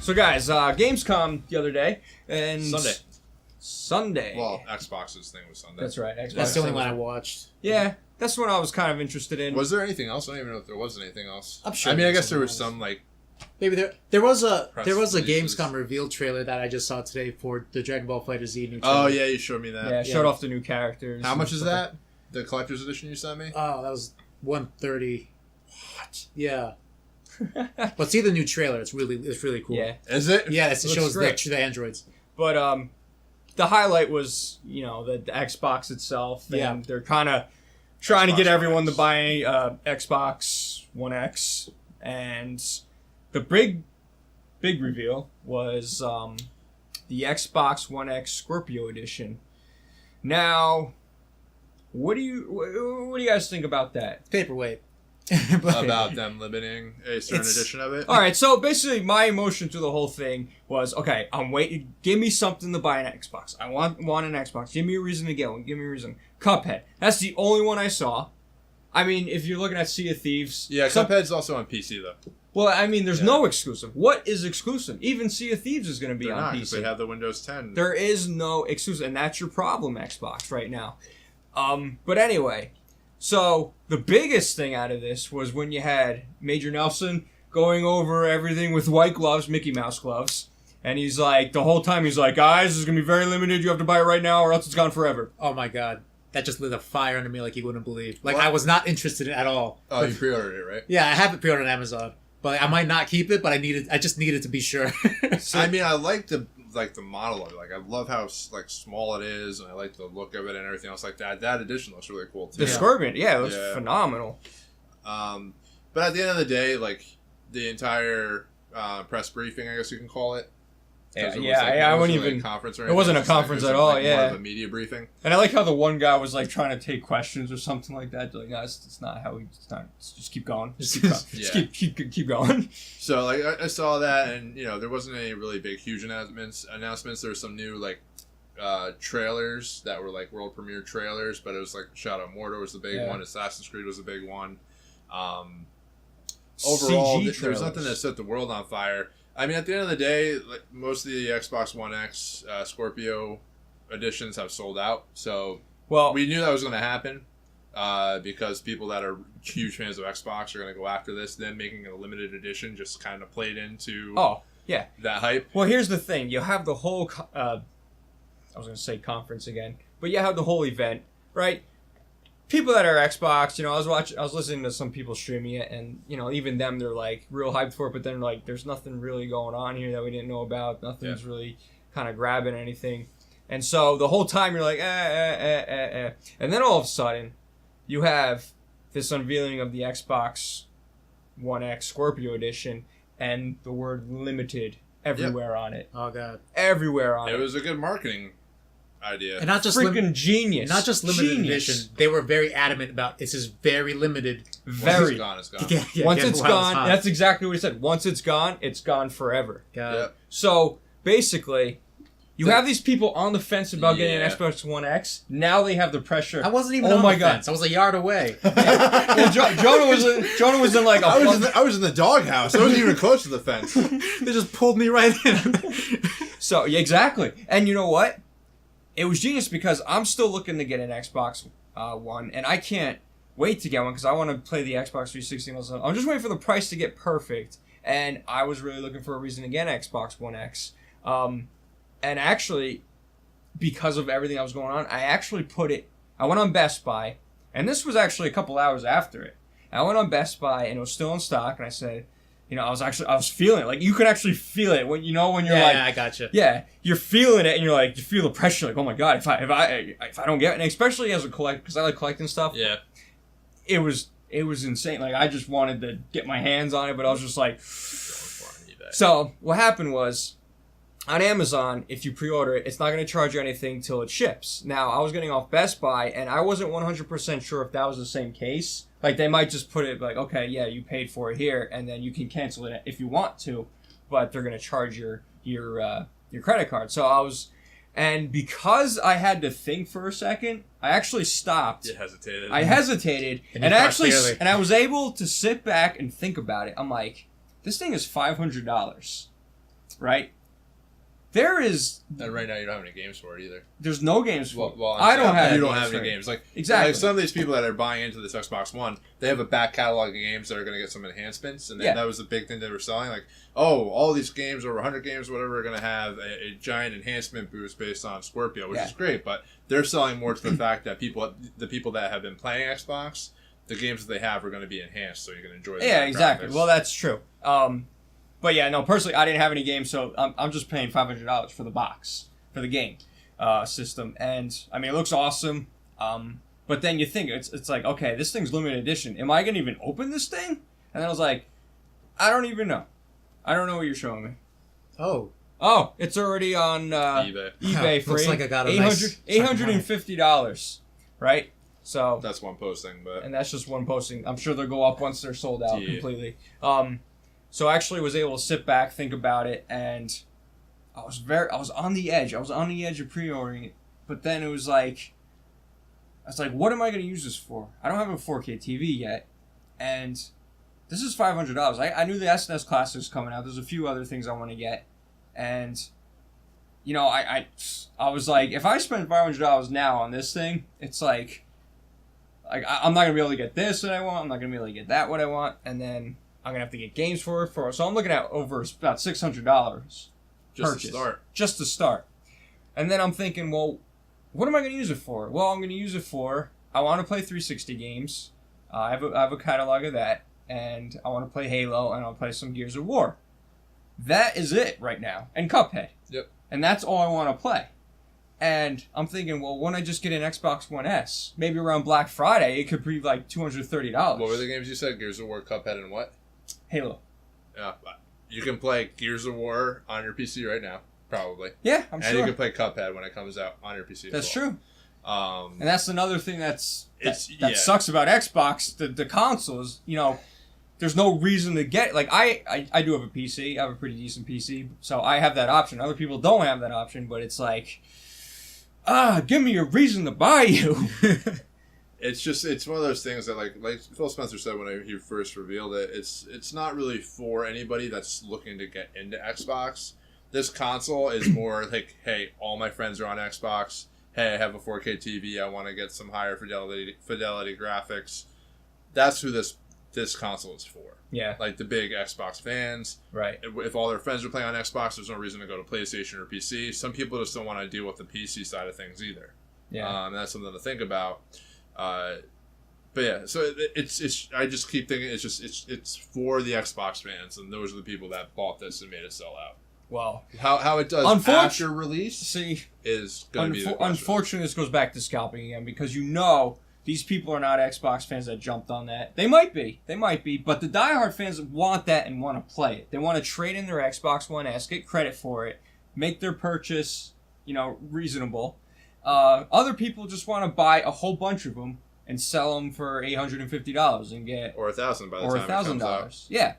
So guys, Gamescom the other day and Sunday. Well, Xbox's thing was Sunday. That's right. Xbox. That's the only one I watched. Yeah, that's what I was kind of interested in. Was there anything else? I don't even know if there was anything else. I'm sure. I mean, I guess there was some like. Maybe there was a releases. Gamescom reveal trailer that I just saw today for the Dragon Ball FighterZ new trailer. Oh yeah, you showed me that. Yeah, showed off the new characters. How much is that? The collector's edition you sent me? Oh, that was $130. What? Yeah. But see the new trailer. It's really cool. Yeah. Is it? Yeah, it shows great. the androids. But the highlight was, the Xbox itself. Yeah. And they're kind of trying to get everyone to buy Xbox One X. And the big reveal was the Xbox One X Scorpio edition. Now, what do you guys think about that? Paperweight. About them limiting a certain edition of it? All right, so basically my emotion through the whole thing was, okay, I'm waiting. Give me something to buy an Xbox. I want an Xbox. Give me a reason to get one. Give me a reason. Cuphead. That's the only one I saw. I mean, if you're looking at Sea of Thieves... Yeah, Cuphead's also on PC, though. Well, I mean, there's no exclusive. What is exclusive? Even Sea of Thieves is going to be on PC. They have the Windows 10. There is no exclusive, and that's your problem, Xbox, right now. But anyway... So, the biggest thing out of this was when you had Major Nelson going over everything with white gloves, Mickey Mouse gloves. And he's like, the whole time he's like, guys, this is going to be very limited. You have to buy it right now or else it's gone forever. Oh my god. That just lit a fire under me like you wouldn't believe. Like, what? I was not interested in it at all. Oh, you pre-ordered it, right? Yeah, I have it pre-ordered on Amazon. But I might not keep it, but I just needed to be sure. I mean, I like the model of it. Like, I love how small it is, and I like the look of it and everything else like that. That edition looks really cool too. The Scorpion, it looks phenomenal. But at the end of the day, like the entire press briefing, I guess you can call it. I wouldn't even. Conference or it wasn't a conference at all. More of a media briefing. And I like how the one guy was like trying to take questions or something like that. Like, no, it's not how we. It's not. Just keep going. Just keep going. So like I saw that, and there wasn't any really big, huge announcements. There were some new trailers that were like world premiere trailers, but it was like Shadow of Mordor was the big one. Assassin's Creed was the big one. Overall, there's nothing that set the world on fire. I mean, at the end of the day, like, most of the Xbox One X Scorpio editions have sold out. So we knew that was going to happen because people that are huge fans of Xbox are going to go after this. Then making a limited edition just kind of played into that hype. Well, here's the thing. You have the whole... I was going to say conference again. But you have the whole event, right? People that are Xbox, I was listening to some people streaming it, and even them, they're like real hyped for it. But then like, there's nothing really going on here that we didn't know about. Nothing's really kind of grabbing anything, and so the whole time you're like, and then all of a sudden, you have this unveiling of the Xbox One X Scorpio edition, and the word limited everywhere on it. Oh god, everywhere on it. It was a good marketing idea. And not just freaking genius. Not just limited edition. They were very adamant about this is very limited. Very. Once it's gone, it's gone. Once it's gone, that's exactly what he said. Once it's gone forever. God. So basically, you have these people on the fence about getting an Xbox One X. Now they have the pressure. I wasn't even on the fence. I was a yard away. Well, Jonah was in like I was in the doghouse. I wasn't even close to the fence. They just pulled me right in. So exactly, and you know what? It was genius because I'm still looking to get an Xbox One, and I can't wait to get one because I want to play the Xbox 360. I'm just waiting for the price to get perfect, and I was really looking for a reason to get an Xbox One X. And actually, because of everything that was going on, I actually I went on Best Buy, and this was actually a couple hours after it. I went on Best Buy, and it was still in stock, and I said... I was feeling it. Like, you can actually feel it when you're like... Yeah, I gotcha. Yeah, you're feeling it, and you're like, you feel the pressure, like, oh my god, if I don't get it, and especially as a collector, because I like collecting stuff. Yeah. It was insane. Like, I just wanted to get my hands on it, but I was just like... So, what happened was, on Amazon, if you pre-order it, it's not going to charge you anything till it ships. Now, I was getting off Best Buy, and I wasn't 100% sure if that was the same case. Like, they might just put it like, okay, yeah, you paid for it here, and then you can cancel it if you want to, but they're going to charge your credit card. So and because I had to think for a second, I actually stopped. You hesitated. I hesitated, and I was able to sit back and think about it. I'm like, this thing is $500. right? There is... And right now you don't have any games for it either. There's no games for it. Well, I don't have You don't have any games. Like, exactly. Like some of these people that are buying into this Xbox One, they have a back catalog of games that are going to get some enhancements. And then that was the big thing they were selling. Like, oh, all these games, over 100 games, whatever, are going to have a giant enhancement boost based on Scorpio, which is great. But they're selling more to the fact that the people that have been playing Xbox, the games that they have are going to be enhanced so you can enjoy them. Yeah, exactly. Graphics. Well, that's true. But yeah, no, personally, I didn't have any games, so I'm just paying $500 for the box, for the game system. And, I mean, it looks awesome. But then you think, it's like, okay, this thing's limited edition. Am I going to even open this thing? And then I was like, I don't even know. I don't know what you're showing me. Oh, it's already on eBay for looks like I got a $850, right? So that's one posting, and that's just one posting. I'm sure they'll go up once they're sold out completely. So I actually was able to sit back, think about it, and I was on the edge. I was on the edge of pre-ordering it, but then it was like, I was like, what am I going to use this for? I don't have a 4K TV yet, and this is $500. I knew the SNES Classic was coming out. There's a few other things I want to get, and you know, I was like, if I spend $500 now on this thing, it's like I'm not gonna be able to get this what I want. I'm not gonna be able to get that what I want, and then I'm gonna have to get games for it. So I'm looking at over about $600 just to start. And then I'm thinking, well, what am I gonna use it for? Well, I'm gonna use it for, I want to play 360 games. I have a catalog of that, and I want to play Halo, and I'll play some Gears of War. That is it right now, and Cuphead. Yep. And that's all I want to play. And I'm thinking, well, why don't I just get an Xbox One S? Maybe around Black Friday, it could be like $230. What were the games you said? Gears of War, Cuphead, and what? Halo. Yeah, you can play Gears of War on your PC right now, probably. Yeah, I'm sure. And you can play Cuphead when it comes out on your PC. That's true. And that's another thing that sucks about Xbox, the consoles. You know, there's no reason to get, like, I do have a PC. I have a pretty decent PC, so I have that option. Other people don't have that option, but it's like, give me a reason to buy you. It's one of those things that, like Phil Spencer said when he first revealed it, it's not really for anybody that's looking to get into Xbox. This console is more like, hey, all my friends are on Xbox. Hey, I have a 4K TV. I want to get some higher fidelity graphics. That's who this console is for. Yeah. Like the big Xbox fans. Right. If all their friends are playing on Xbox, there's no reason to go to PlayStation or PC. Some people just don't want to deal with the PC side of things either. Yeah. And that's something to think about. But yeah, so it's I just keep thinking it's for the Xbox fans, and those are the people that bought this and made it sell out. Well, how it does after release is going to be the question. Unfortunately, this goes back to scalping again, because you know these people are not Xbox fans that jumped on that. They might be, but the diehard fans want that and want to play it. They want to trade in their Xbox One S, get credit for it, make their purchase, reasonable. Other people just want to buy a whole bunch of them and sell them for $850 and get or $1,000 by the time it comes out. Yeah.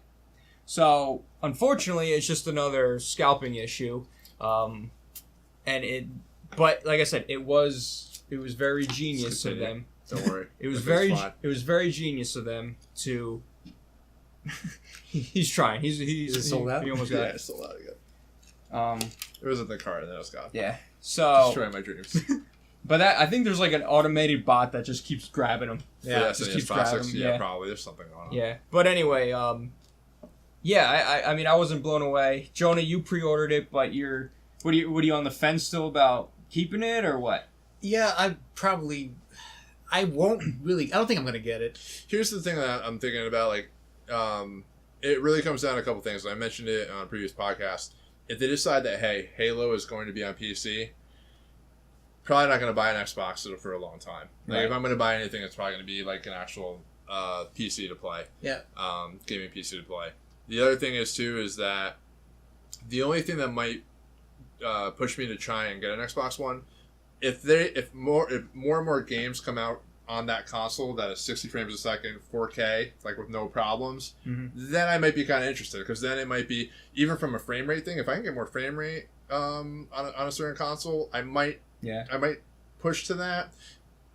So unfortunately, it's just another scalping issue, but like I said, it was very genius of them. Don't worry. It was very genius of them to. He's trying. He's sold out. He almost got it. Yeah, sold out again. It was in the car, and then it was gone. Yeah. So destroying my dreams. But I think there's like an automated bot that just keeps grabbing them. Yeah, just keeps grabbing them. Yeah, probably. There's something going on. Yeah, but anyway, I mean, I wasn't blown away. Jonah, you pre-ordered it, but what are you on the fence still about keeping it or what? Yeah, I won't really. I don't think I'm gonna get it. Here's the thing that I'm thinking about. Like, it really comes down to a couple things. I mentioned it on a previous podcast. If they decide that, hey, Halo is going to be on PC, probably not going to buy an Xbox for a long time. Like, right. If I'm going to buy anything, it's probably going to be like an actual PC to play. Yeah. Gaming PC to play. The other thing is that the only thing that might push me to try and get an Xbox One, if more and more games come out on that console that is 60 frames a second, 4K, like with no problems, then I might be kind of interested, because then it might be, even from a frame rate thing, if I can get more frame rate on a certain console, I might push to that.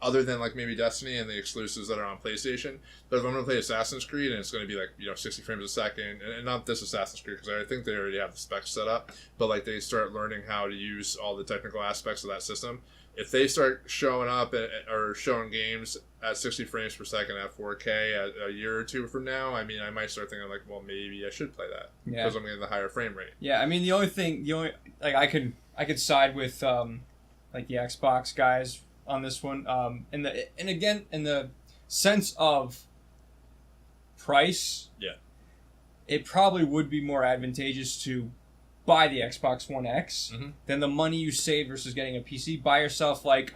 other than like maybe Destiny and the exclusives that are on PlayStation. But if I'm going to play Assassin's Creed and it's going to be like 60 frames a second, and not this Assassin's Creed because I think they already have the specs set up, but like they start learning how to use all the technical aspects of that system. If they start showing up or showing games at 60 frames per second at 4K a year or two from now, I mean, I might start thinking like, well, maybe I should play that because I'm getting the higher frame rate. Yeah, I mean, the only like I could side with like the Xbox guys on this one, and again in the sense of price, it probably would be more advantageous to buy the Xbox One X than the money you save versus getting a PC. Buy yourself like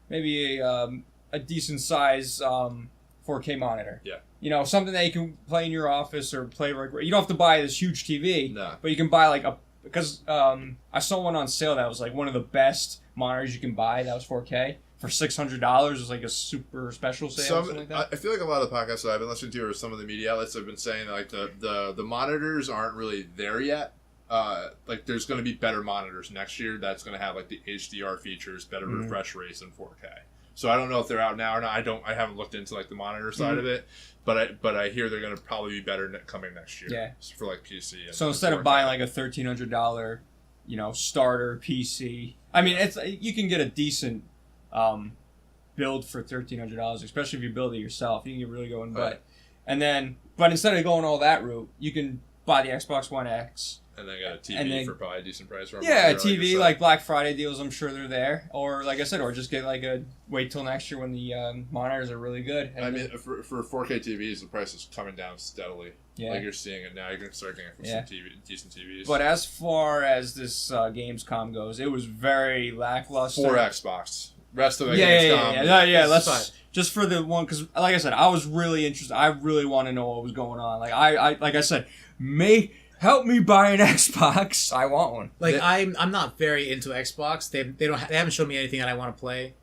maybe a decent size 4K monitor. Yeah. Something that you can play in your office or play. You don't have to buy this huge TV, no. But you can buy like because I saw one on sale that was like one of the best monitors you can buy. That was 4K for $600. It was like a super special sale or something like that. I feel like a lot of the podcasts that I've been listening to or some of the media outlets have been saying that like the monitors aren't really there yet. Like there's going to be better monitors next year that's going to have like the HDR features, better refresh rates than 4K. So I don't know if they're out now or not. I haven't looked into like the monitor side of it, but I hear they're going to probably be better coming next year. Yeah. For like PC. And so instead 4K. of buying like a $1,300, starter PC, I mean you can get a decent build for $1,300, especially if you build it yourself. You can get really going, but instead of going all that route, you can buy the Xbox One X. And then got a TV for probably a decent price. Yeah, a TV, like Black Friday deals, I'm sure they're there. Or, like I said, or just get wait till next year when the monitors are really good. And I mean, for 4K TVs, the price is coming down steadily. Yeah. Like you're seeing it now. You're going to start getting some decent TVs. But as far as this Gamescom goes, it was very lackluster. For Xbox. Rest of it, Gamescom. Yeah, let's just for the one, because like I said, I was really interested. I really want to know what was going on. Like I said, help me buy an Xbox. I want one. Like I'm not very into Xbox. They haven't shown me anything that I want to play.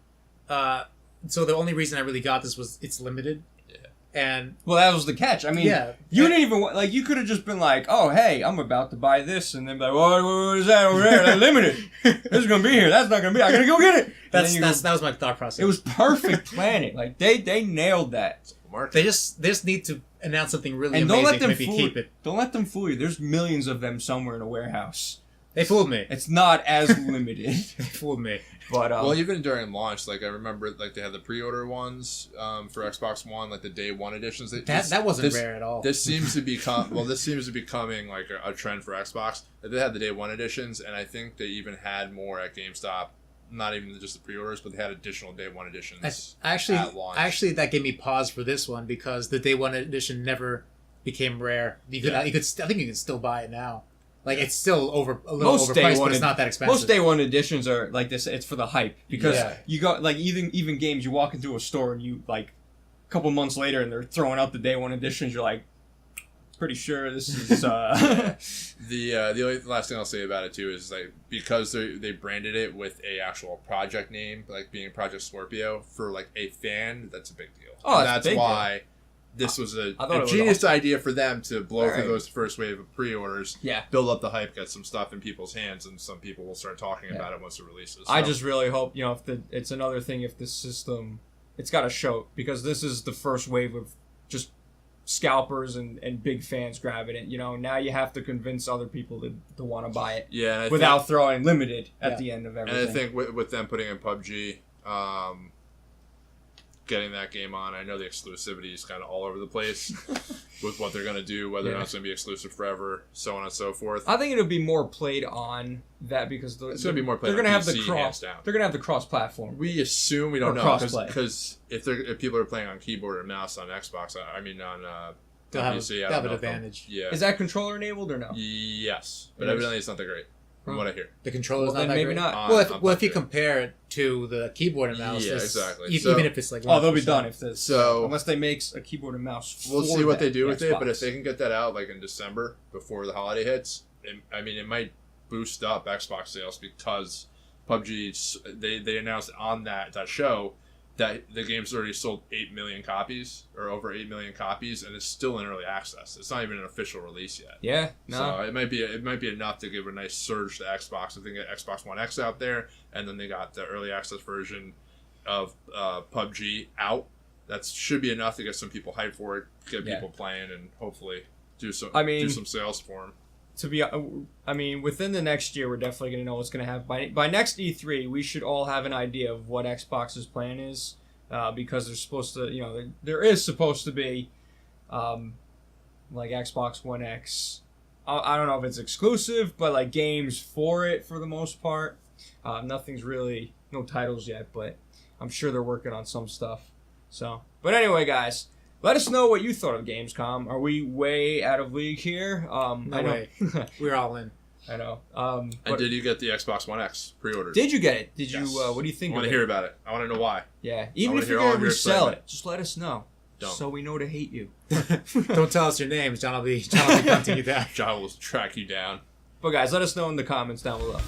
So the only reason I really got this was it's limited. Yeah. And that was the catch. I mean, you didn't even like. You could have just been like, "Oh, hey, I'm about to buy this," and then be like, "What is that over there? That's limited. This is gonna be here. That's not gonna be. I gotta go get it." That was my thought process. It was perfect planning. Like they nailed that. They just need to announce something really amazing to maybe keep it. Don't let them fool you. There's millions of them somewhere in a warehouse. They fooled me. It's not as limited. They fooled me. But well, even during launch, like I remember, like they had the pre-order ones for Xbox One, like the day one editions. That wasn't rare at all. This seems to become becoming like a trend for Xbox. They had the day one editions, and I think they even had more at GameStop. Not even just the pre-orders, but they had additional day one editions. At launch. Actually, that gave me pause for this one because the day one edition never became rare. I think you can still buy it now. Like it's still a little overpriced, but it's not that expensive. Most day one editions are like this. It's for the hype because you got like even games. You walk into a store and you like a couple months later and they're throwing out the day one editions. You're like, pretty sure this is. The only last thing I'll say about it too is like because they branded it with a actual project name, like being Project Scorpio, for like a fan, that's a big deal. Oh, that's why. Deal. This was a genius idea for them to blow through those first wave of pre-orders, build up the hype, get some stuff in people's hands, and some people will start talking about it once it releases. So. I just really hope, it's another thing if this system, it's got to show, because this is the first wave of just scalpers and big fans grabbing it. Now you have to convince other people to want to buy it without throwing limited at the end of everything. And I think with them putting in PUBG, getting that game on, I know the exclusivity is kind of all over the place with what they're going to do, whether or not it's going to be exclusive forever, so on and so forth. I think it'll be more played on that because it's going to be more played. They're going to have the cross. They're going to have the cross-platform. We assume we don't know because if people are playing on keyboard and mouse on Xbox, I mean on they'll have an advantage. Yeah. Is that controller enabled or no? Yes, but evidently it's not that great. From what I hear, the controller's not that maybe great. Not. Well, if you compare it to the keyboard and mouse, exactly. Even if it's like they'll be done if this. So unless they make a keyboard and mouse. We'll see what they do with it, but if they can get that out like in December before the holiday hits, it might boost up Xbox sales because PUBG. They announced on that show that the game's already sold 8 million copies or over 8 million copies, and it's still in early access. It's not even an official release yet. Yeah, no. So it might be enough to give a nice surge to Xbox. If they get Xbox One X out there, and then they got the early access version of PUBG out. That should be enough to get some people hyped for it, get people playing, and hopefully do some sales for them. Within the next year, we're definitely going to know what's going to happen. By next E3, we should all have an idea of what Xbox's plan is, because there's supposed to, there is supposed to be, like Xbox One X. I don't know if it's exclusive, but like games for it for the most part. Nothing's really, no titles yet, but I'm sure they're working on some stuff. So, but anyway, guys. Let us know what you thought of Gamescom. Are we way out of league here? No way. We're all in. I know. And did you get the Xbox One X pre-ordered? Did you get it? Did you? What do you think? I want to hear about it. I want to know why. Yeah. Even if you're going to resell it, just let us know. Don't. So we know to hate you. Don't tell us your names. John will be hunting you down. John will track you down. But guys, let us know in the comments down below.